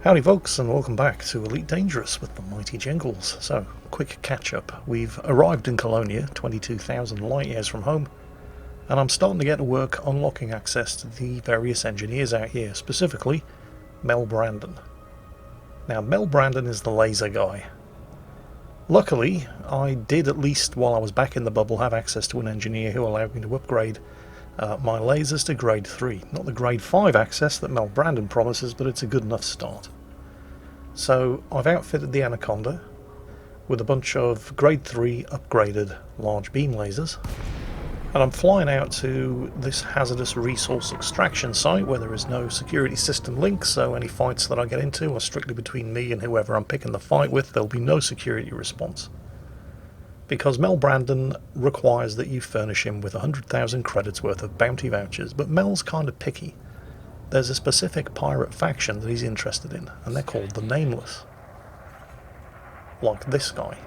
Howdy folks, and welcome back to Elite Dangerous with the mighty Jingles. So, quick catch up. We've arrived in Colonia, 22,000 light years from home, and I'm starting to get to work unlocking access to the various engineers out here, specifically Mel Brandon. Now, Mel Brandon is the laser guy. Luckily, I did, at least while I was back in the bubble, have access to an engineer who allowed me to upgrade my lasers to grade 3. Not the grade 5 access that Mel Brandon promises, but it's a good enough start. So I've outfitted the Anaconda with a bunch of grade 3 upgraded large beam lasers, and I'm flying out to this hazardous resource extraction site where there is no security system link, so any fights that I get into are strictly between me and whoever I'm picking the fight with. There'll be no security response, because Mel Brandon requires that you furnish him with 100,000 credits worth of bounty vouchers, but Mel's kind of picky. There's a specific pirate faction that he's interested in, and they're called the Nameless. Like this guy.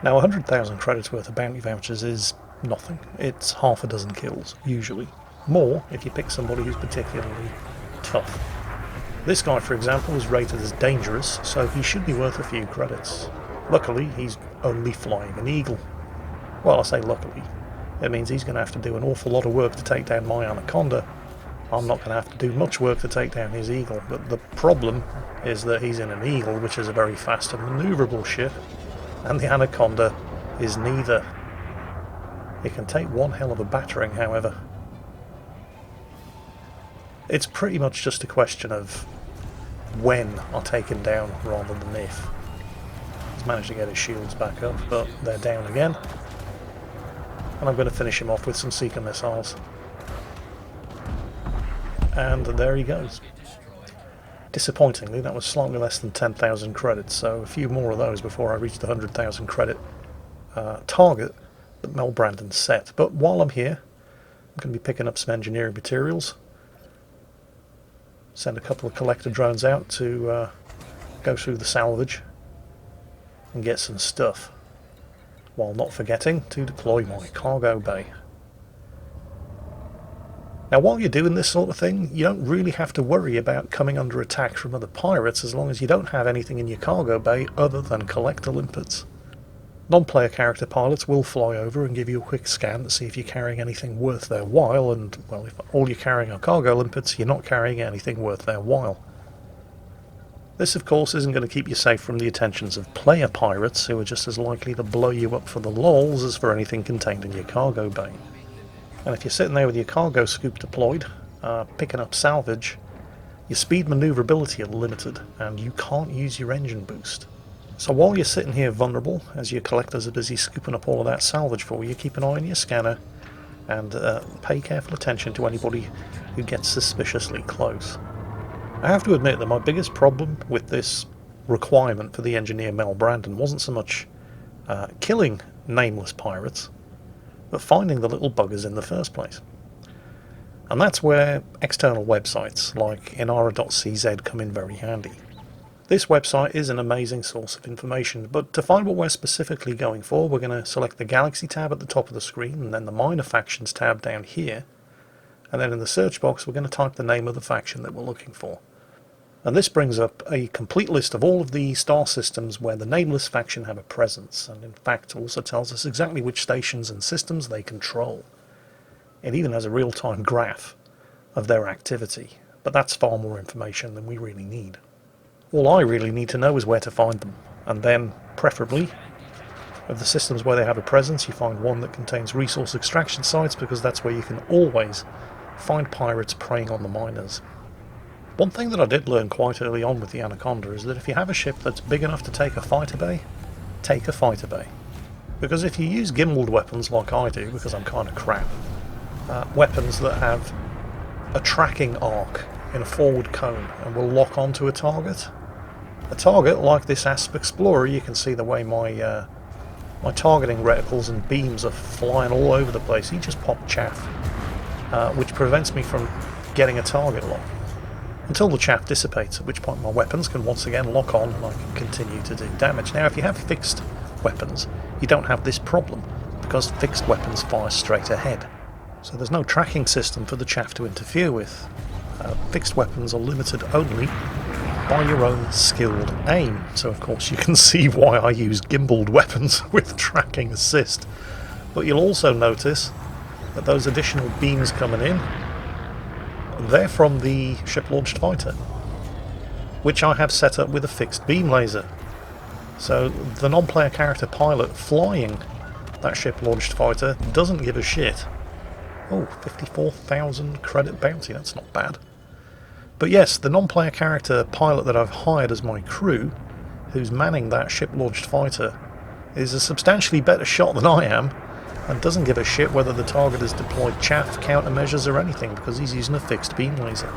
Now, 100,000 credits worth of bounty vouchers is nothing. It's half a dozen kills, usually. More if you pick somebody who's particularly tough. This guy, for example, is rated as dangerous, so he should be worth a few credits. Luckily, he's only flying an Eagle. Well, I say luckily. It means he's going to have to do an awful lot of work to take down my Anaconda. I'm not going to have to do much work to take down his Eagle, but the problem is that he's in an Eagle, which is a very fast and manoeuvrable ship, and the Anaconda is neither. It can take one hell of a battering, however. It's pretty much just a question of when I take him down rather than if. He's managed to get his shields back up, but they're down again. And I'm going to finish him off with some Seeker missiles. And there he goes. Disappointingly, that was slightly less than 10,000 credits, so a few more of those before I reached the 100,000 credit target that Mel Brandon set. But while I'm here, I'm going to be picking up some engineering materials. Send a couple of collector drones out to go through the salvage and get some stuff, while not forgetting to deploy my cargo bay. Now, while you're doing this sort of thing, you don't really have to worry about coming under attack from other pirates as long as you don't have anything in your cargo bay other than collector limpets. Non-player character pilots will fly over and give you a quick scan to see if you're carrying anything worth their while, and, well, if all you're carrying are cargo limpets, you're not carrying anything worth their while. This, of course, isn't going to keep you safe from the attentions of player pirates, who are just as likely to blow you up for the lols as for anything contained in your cargo bay. And if you're sitting there with your cargo scoop deployed, picking up salvage, your speed manoeuvrability are limited, and you can't use your engine boost. So while you're sitting here vulnerable, as your collectors are busy scooping up all of that salvage for you, keep an eye on your scanner, and pay careful attention to anybody who gets suspiciously close. I have to admit that my biggest problem with this requirement for the engineer Mel Brandon wasn't so much killing nameless pirates, but finding the little buggers in the first place. And that's where external websites like inara.cz come in very handy. This website is an amazing source of information, but to find what we're specifically going for, we're going to select the Galaxy tab at the top of the screen, and then the Minor Factions tab down here, and then in the search box we're going to type the name of the faction that we're looking for. And this brings up a complete list of all of the star systems where the Nameless faction have a presence, and in fact also tells us exactly which stations and systems they control. It even has a real-time graph of their activity, but that's far more information than we really need. All I really need to know is where to find them, and then, preferably, of the systems where they have a presence, you find one that contains resource extraction sites, because that's where you can always find pirates preying on the miners. One thing that I did learn quite early on with the Anaconda is that if you have a ship that's big enough to take a fighter bay, take a fighter bay. Because if you use gimbaled weapons like I do, because I'm kind of crap, weapons that have a tracking arc in a forward cone and will lock onto a target like this Asp Explorer, you can see the way my my targeting reticles and beams are flying all over the place. He just popped chaff, which prevents me from getting a target lock until the chaff dissipates, at which point my weapons can once again lock on and I can continue to do damage. Now, if you have fixed weapons, you don't have this problem, because fixed weapons fire straight ahead. So there's no tracking system for the chaff to interfere with. Fixed weapons are limited only by your own skilled aim. So of course you can see why I use gimbaled weapons with tracking assist. But you'll also notice that those additional beams coming in, they're from the ship-launched fighter, which I have set up with a fixed beam laser. So the non-player character pilot flying that ship-launched fighter doesn't give a shit. Oh, 54,000 credit bounty, that's not bad. But yes, the non-player character pilot that I've hired as my crew, who's manning that ship-launched fighter, is a substantially better shot than I am, and doesn't give a shit whether the target has deployed chaff, countermeasures or anything, because he's using a fixed beam laser.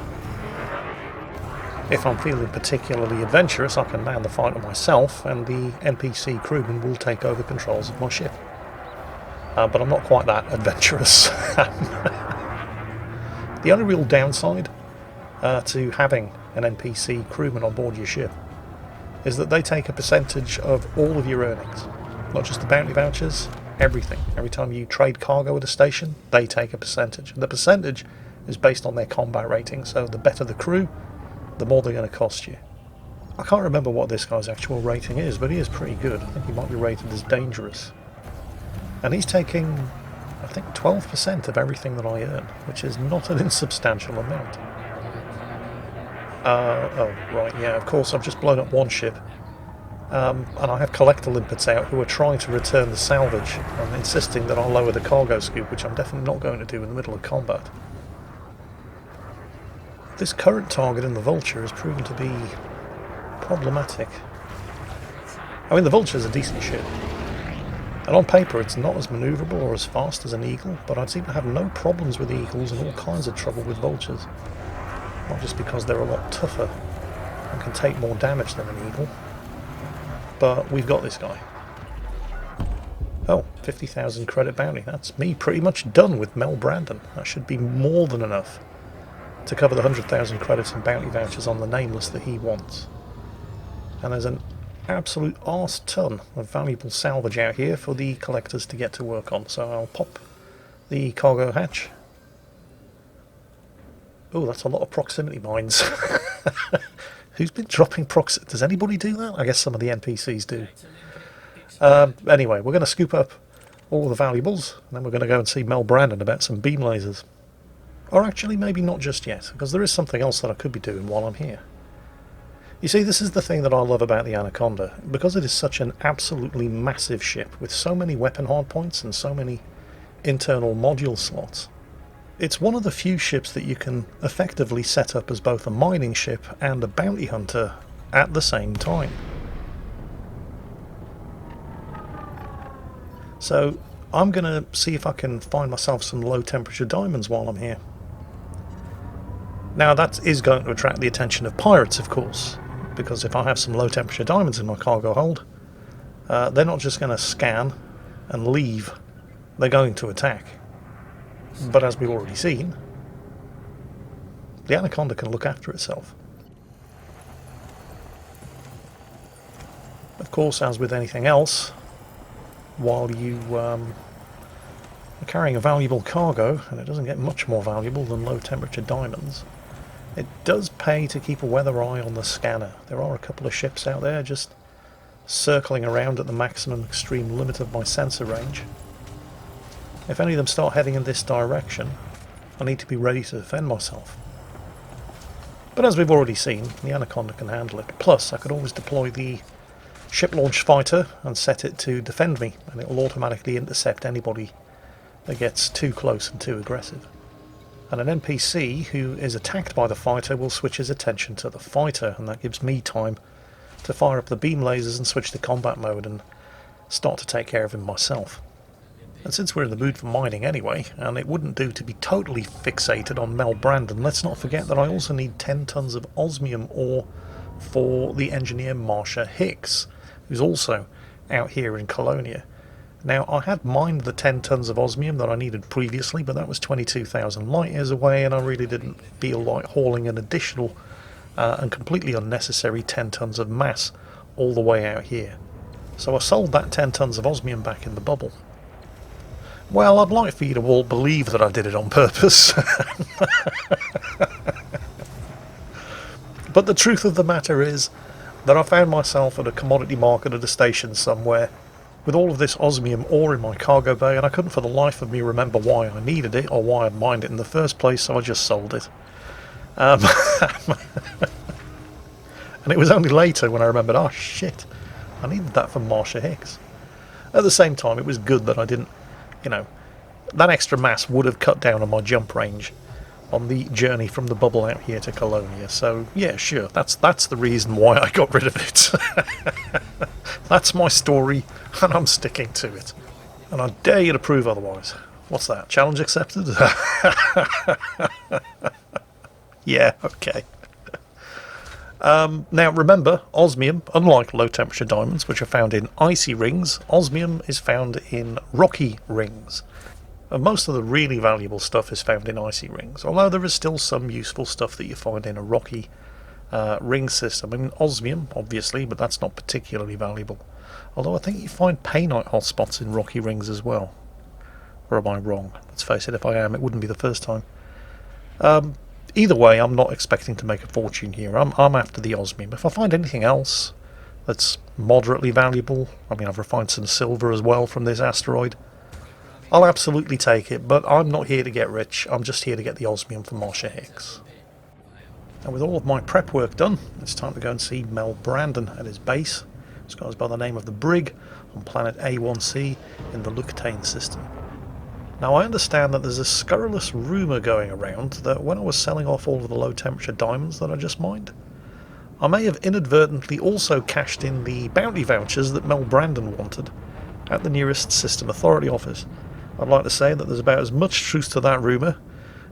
If I'm feeling particularly adventurous, I can man the fighter myself, and the NPC crewman will take over controls of my ship. But I'm not quite that adventurous. The only real downside to having an NPC crewman on board your ship is that they take a percentage of all of your earnings. Not just the bounty vouchers, everything. Every time you trade cargo at a station, they take a percentage. And the percentage is based on their combat rating, so the better the crew, the more they're going to cost you. I can't remember what this guy's actual rating is, but he is pretty good. I think he might be rated as dangerous. And he's taking, I think, 12% of everything that I earn, which is not an insubstantial amount. Oh, right, yeah, of course, I've just blown up one ship. And I have collector limpets out who are trying to return the salvage and insisting that I'll lower the cargo scoop, which I'm definitely not going to do in the middle of combat. This current target in the Vulture has proven to be problematic. I mean, the Vulture's a decent ship, and on paper it's not as manoeuvrable or as fast as an Eagle, but I'd seem to have no problems with Eagles and all kinds of trouble with Vultures. Not just because they're a lot tougher and can take more damage than an Eagle, but we've got this guy. Oh, 50,000 credit bounty. That's me pretty much done with Mel Brandon. That should be more than enough to cover the 100,000 credits and bounty vouchers on the nameless that he wants. And there's an absolute arse ton of valuable salvage out here for the collectors to get to work on. So I'll pop the cargo hatch. Oh, that's a lot of proximity mines. Who's been dropping proximity? Does anybody do that? I guess some of the NPCs do. Anyway, we're going to scoop up all of the valuables, and then we're going to go and see Mel Brandon about some beam lasers. Or actually, maybe not just yet, because there is something else that I could be doing while I'm here. You see, this is the thing that I love about the Anaconda. Because it is such an absolutely massive ship, with so many weapon hardpoints and so many internal module slots, it's one of the few ships that you can effectively set up as both a mining ship and a bounty hunter at the same time. So I'm going to see if I can find myself some low temperature diamonds while I'm here. Now that is going to attract the attention of pirates, of course, because if I have some low temperature diamonds in my cargo hold, they're not just going to scan and leave, they're going to attack. But as we've already seen, the Anaconda can look after itself. Of course, as with anything else, while you are carrying a valuable cargo, and it doesn't get much more valuable than low temperature diamonds, it does pay to keep a weather eye on the scanner. There are a couple of ships out there just circling around at the maximum extreme limit of my sensor range. If any of them start heading in this direction, I need to be ready to defend myself. But as we've already seen, the Anaconda can handle it. Plus, I could always deploy the ship-launched fighter and set it to defend me, and it will automatically intercept anybody that gets too close and too aggressive. And an NPC who is attacked by the fighter will switch his attention to the fighter, and that gives me time to fire up the beam lasers and switch to combat mode and start to take care of him myself. And since we're in the mood for mining anyway, and it wouldn't do to be totally fixated on Mel Brandon, let's not forget that I also need 10 tons of osmium ore for the engineer Marsha Hicks, who's also out here in Colonia. Now, I had mined the 10 tons of osmium that I needed previously, but that was 22,000 light years away, and I really didn't feel like hauling an additional and completely unnecessary 10 tons of mass all the way out here. So I sold that 10 tons of osmium back in the bubble. Well, I'd like for you to all believe that I did it on purpose. But But the truth of the matter is that I found myself at a commodity market at a station somewhere with all of this osmium ore in my cargo bay, and I couldn't for the life of me remember why I needed it or why I'd mined it in the first place, so I just sold it. And it was only later when I remembered, oh shit, I needed that for Marsha Hicks. At the same time, it was good that I didn't, that extra mass would have cut down on my jump range on the journey from the bubble out here to Colonia. So yeah, sure, that's the reason why I got rid of it. That's my story, and I'm sticking to it. And I dare you to prove otherwise. What's that? Challenge accepted? Yeah, okay. Now remember, osmium, unlike low temperature diamonds, which are found in icy rings, osmium is found in rocky rings. And most of the really valuable stuff is found in icy rings, although there is still some useful stuff that you find in a rocky ring system. I mean, osmium, obviously, but that's not particularly valuable. Although I think you find painite hotspots in rocky rings as well. Or am I wrong? Let's face it, if I am, it wouldn't be the first time. Either way, I'm not expecting to make a fortune here. I'm after the osmium. If I find anything else that's moderately valuable, I mean, I've refined some silver as well from this asteroid, I'll absolutely take it, but I'm not here to get rich. I'm just here to get the osmium from Marsha Hicks. And with all of my prep work done, it's time to go and see Mel Brandon at his base. This guy's by the name of the Brig on planet A1C in the Etienne system. Now, I understand that there's a scurrilous rumour going around that when I was selling off all of the low temperature diamonds that I just mined, I may have inadvertently also cashed in the bounty vouchers that Mel Brandon wanted at the nearest system authority office. I'd like to say that there's about as much truth to that rumour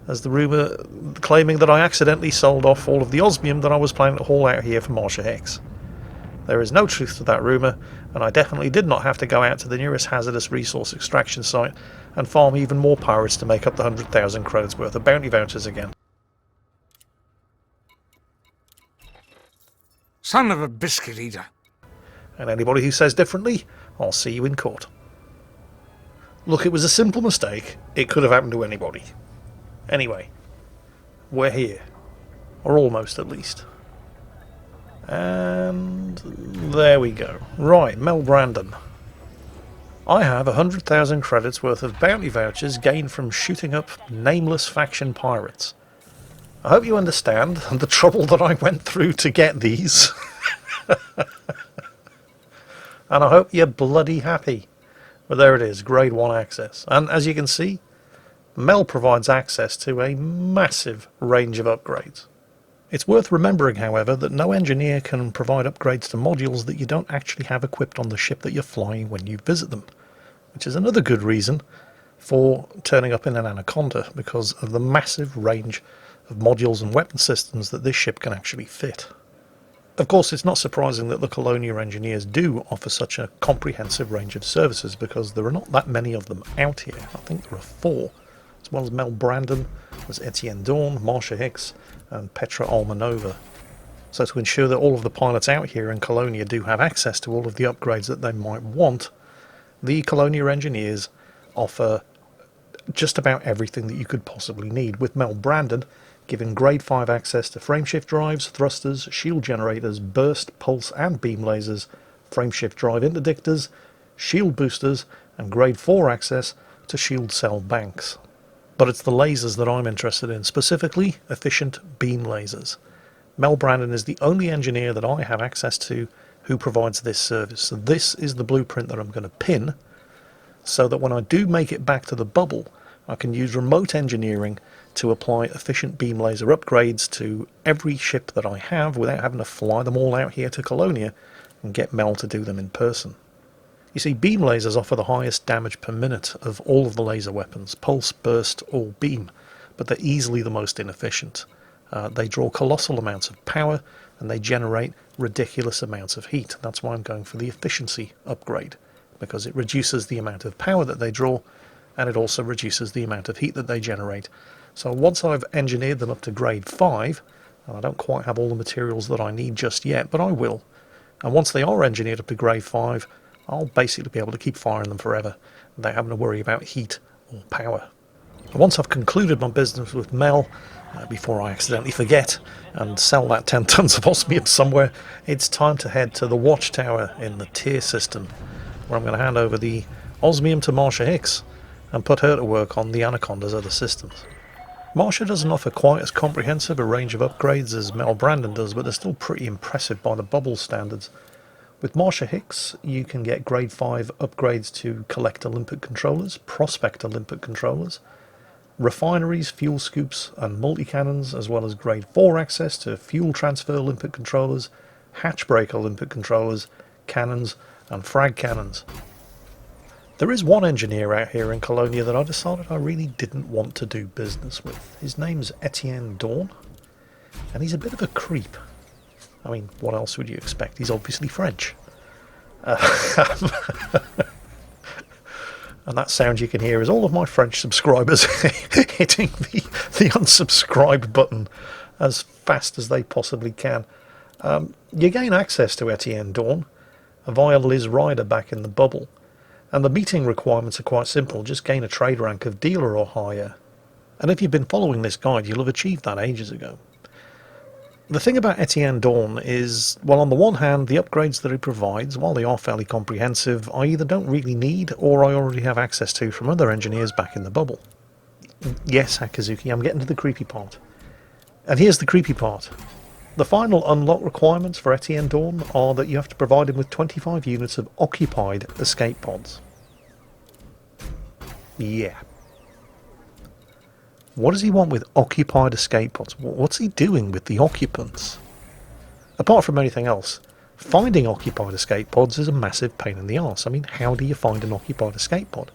as the rumour claiming that I accidentally sold off all of the osmium that I was planning to haul out here for Marsha Hicks. There is no truth to that rumour, and I definitely did not have to go out to the nearest hazardous resource extraction site and farm even more pirates to make up the 100,000 crows worth of bounty vouchers again. Son of a biscuit eater. And anybody who says differently, I'll see you in court. Look, it was a simple mistake. It could have happened to anybody. Anyway, we're here. Or almost, at least. And there we go. Right, Mel Brandon. I have 100,000 credits worth of bounty vouchers gained from shooting up nameless faction pirates. I hope you understand the trouble that I went through to get these. And I hope you're bloody happy. But there it is, grade 1 access. And as you can see, Mel provides access to a massive range of upgrades. It's worth remembering, however, that no engineer can provide upgrades to modules that you don't actually have equipped on the ship that you're flying when you visit them, which is another good reason for turning up in an Anaconda, because of the massive range of modules and weapon systems that this ship can actually fit. Of course, it's not surprising that the Colonia engineers do offer such a comprehensive range of services, because there are not that many of them out here. I think there are 4, as well as Mel Brandon, there's Etienne, Marsha Hicks, and Petra Almanova. So to ensure that all of the pilots out here in Colonia do have access to all of the upgrades that they might want, the Colonia engineers offer just about everything that you could possibly need, with Mel Brandon giving grade 5 access to frameshift drives, thrusters, shield generators, burst, pulse and beam lasers, frameshift drive interdictors, shield boosters, and grade 4 access to shield cell banks. But it's the lasers that I'm interested in, specifically efficient beam lasers. Mel Brandon is the only engineer that I have access to who provides this service. So this is the blueprint that I'm going to pin, so that when I do make it back to the bubble, I can use remote engineering to apply efficient beam laser upgrades to every ship that I have without having to fly them all out here to Colonia and get Mel to do them in person. You see, beam lasers offer the highest damage per minute of all of the laser weapons, pulse, burst or beam, but they're easily the most inefficient. They draw colossal amounts of power and they generate ridiculous amounts of heat. That's why I'm going for the efficiency upgrade, because it reduces the amount of power that they draw and it also reduces the amount of heat that they generate. So once I've engineered them up to grade 5, and I don't quite have all the materials that I need just yet, but I will, and once they are engineered up to grade 5, I'll basically be able to keep firing them forever without having to worry about heat or power. And once I've concluded my business with Mel, before I accidentally forget and sell that 10 tons of osmium somewhere, it's time to head to the watchtower in the tier system, where I'm going to hand over the osmium to Marsha Hicks and put her to work on the Anaconda's other systems. Marsha doesn't offer quite as comprehensive a range of upgrades as Mel Brandon does, but they're still pretty impressive by the bubble standards. With Marsha Hicks, you can get grade 5 upgrades to collector limpet controllers, prospector limpet controllers, refineries, fuel scoops and multi-cannons, as well as grade 4 access to fuel transfer limpet controllers, hatch breaker limpet controllers, cannons and frag cannons. There is one engineer out here in Colonia that I decided I really didn't want to do business with. His name's Etienne, and he's a bit of a creep. I mean, what else would you expect? He's obviously French. And that sound you can hear is all of my French subscribers hitting the unsubscribe button as fast as they possibly can. You gain access to Etienne via Liz Ryder back in the bubble. And the meeting requirements are quite simple. Just gain a trade rank of dealer or higher. And if you've been following this guide, you'll have achieved that ages ago. The thing about Etienne is, well, on the one hand, the upgrades that he provides, while they are fairly comprehensive, I either don't really need or I already have access to from other engineers back in the bubble. Yes, Hakazuki, I'm getting to the creepy part. And here's the creepy part. The final unlock requirements for Etienne are that you have to provide him with 25 units of occupied escape pods. Yeah. What does he want with occupied escape pods? What's he doing with the occupants? Apart from anything else, finding occupied escape pods is a massive pain in the arse. I mean, how do you find an occupied escape pod?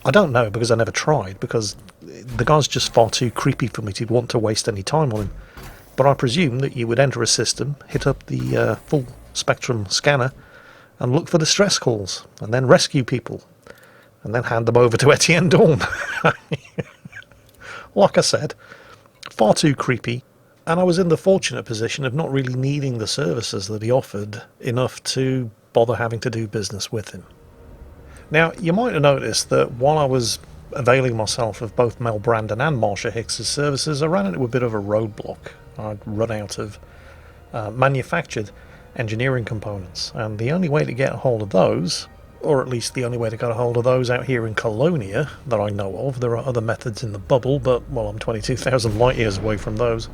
I don't know, because I never tried, because the guy's just far too creepy for me to want to waste any time on him. But I presume that you would enter a system, hit up the full spectrum scanner, and look for distress calls, and then rescue people, and then hand them over to Etienne. Like I said, far too creepy, and I was in the fortunate position of not really needing the services that he offered enough to bother having to do business with him. Now, you might have noticed that while I was availing myself of both Mel Brandon and Marsha Hicks' services, I ran into a bit of a roadblock. I'd run out of manufactured engineering components, and the only way to get a hold of those, or at least the only way to get a hold of those out here in Colonia that I know of, there are other methods in the bubble, but, well, I'm 22,000 light years away from those,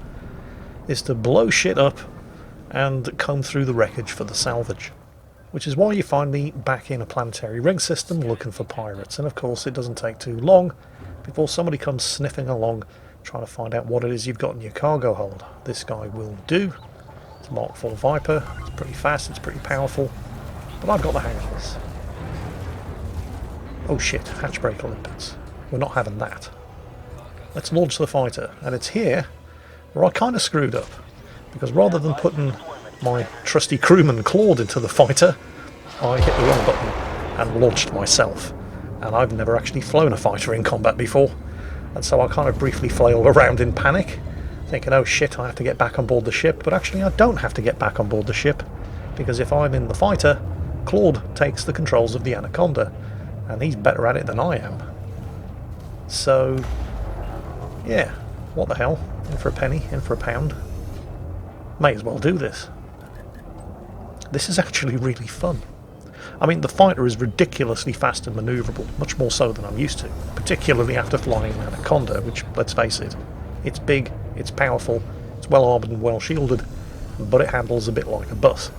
is to blow shit up and comb through the wreckage for the salvage. Which is why you find me back in a planetary ring system looking for pirates, and of course it doesn't take too long before somebody comes sniffing along trying to find out what it is you've got in your cargo hold. This guy will do. It's a Mark IV Viper, it's pretty fast, it's pretty powerful, but I've got the hang of this. Oh shit, hatch breaker limpets. We're not having that. Let's launch the fighter, and it's here where I kind of screwed up, because rather than putting my trusty crewman Claude into the fighter, I hit the wrong button and launched myself, and I've never actually flown a fighter in combat before, and so I kind of briefly flailed around in panic, thinking, oh shit, I have to get back on board the ship, but actually I don't have to get back on board the ship, because if I'm in the fighter, Claude takes the controls of the Anaconda, and he's better at it than I am. So, yeah, what the hell, in for a penny, in for a pound. May as well do this. This is actually really fun. I mean, the fighter is ridiculously fast and manoeuvrable, much more so than I'm used to, particularly after flying an Anaconda, which, let's face it, it's big, it's powerful, it's well armoured and well shielded, but it handles a bit like a bus.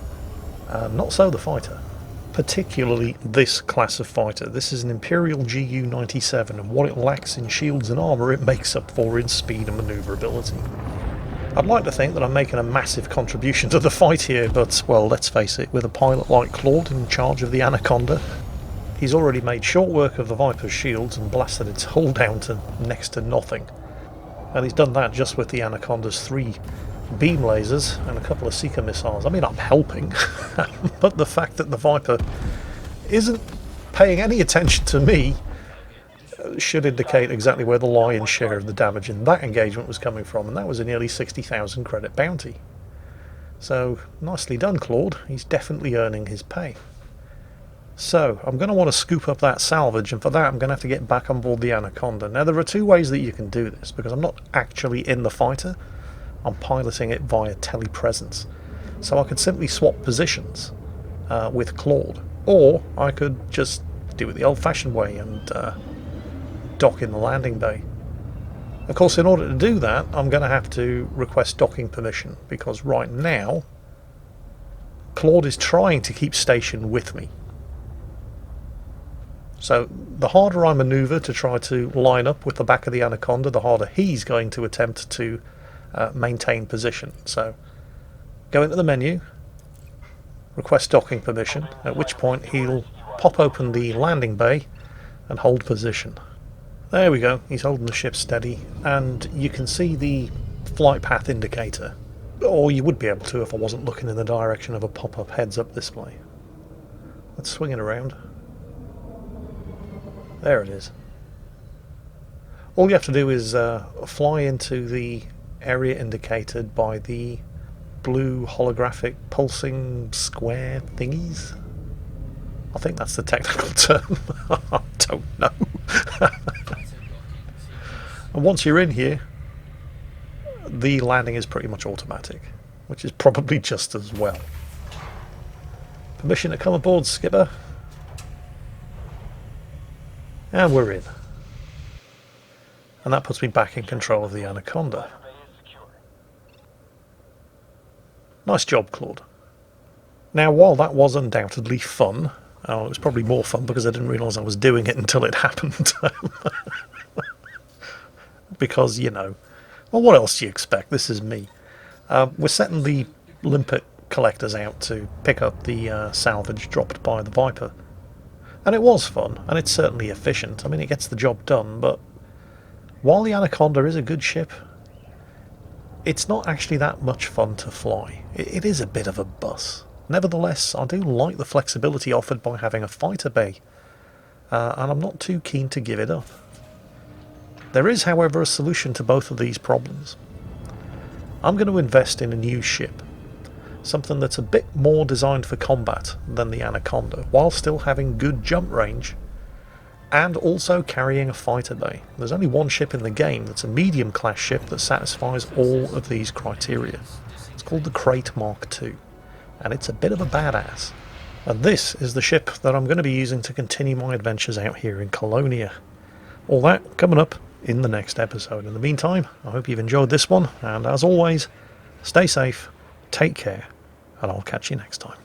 Not so the fighter. Particularly this class of fighter. This is an Imperial GU-97, and what it lacks in shields and armour it makes up for in speed and manoeuvrability. I'd like to think that I'm making a massive contribution to the fight here, but, well, let's face it, with a pilot like Claude in charge of the Anaconda, he's already made short work of the Viper's shields and blasted its hull down to next to nothing. And he's done that just with the Anaconda's 3 beam lasers and a couple of Seeker missiles. I mean, I'm helping, but the fact that the Viper isn't paying any attention to me should indicate exactly where the lion's share of the damage in that engagement was coming from, and that was a nearly 60,000 credit bounty. So, nicely done, Claude. He's definitely earning his pay. So, I'm going to want to scoop up that salvage, and for that I'm going to have to get back on board the Anaconda. Now, there are two ways that you can do this, because I'm not actually in the fighter. I'm piloting it via telepresence. So I could simply swap positions with Claude, or I could just do it the old-fashioned way and dock in the landing bay. Of course, in order to do that, I'm going to have to request docking permission, because right now Claude is trying to keep station with me. So the harder I manoeuvre to try to line up with the back of the Anaconda, the harder he's going to attempt to maintain position. So go into the menu, request docking permission, at which point he'll pop open the landing bay and hold position. There we go, he's holding the ship steady, and you can see the flight path indicator. Or you would be able to if I wasn't looking in the direction of a pop-up heads-up display. Let's swing it around. There it is. All you have to do is fly into the area indicated by the blue holographic pulsing square thingies. I think that's the technical term. I don't know. And once you're in here, the landing is pretty much automatic, which is probably just as well. Permission to come aboard, skipper. And we're in. And that puts me back in control of the Anaconda. Nice job, Claude. Now, while that was undoubtedly fun, it was probably more fun because I didn't realise I was doing it until it happened. Because, you know, well, what else do you expect? This is me. We're setting the limpet collectors out to pick up the salvage dropped by the Viper. And it was fun, and it's certainly efficient. I mean, it gets the job done, but while the Anaconda is a good ship, it's not actually that much fun to fly. It is a bit of a bus. Nevertheless, I do like the flexibility offered by having a fighter bay, and I'm not too keen to give it up. There is, however, a solution to both of these problems. I'm going to invest in a new ship, something that's a bit more designed for combat than the Anaconda, while still having good jump range, and also carrying a fighter bay. There's only one ship in the game that's a medium class ship that satisfies all of these criteria. It's called the Crate Mark II, and it's a bit of a badass. And this is the ship that I'm going to be using to continue my adventures out here in Colonia. All that coming up in the next episode. In the meantime, I hope you've enjoyed this one, and as always, stay safe, take care, and I'll catch you next time.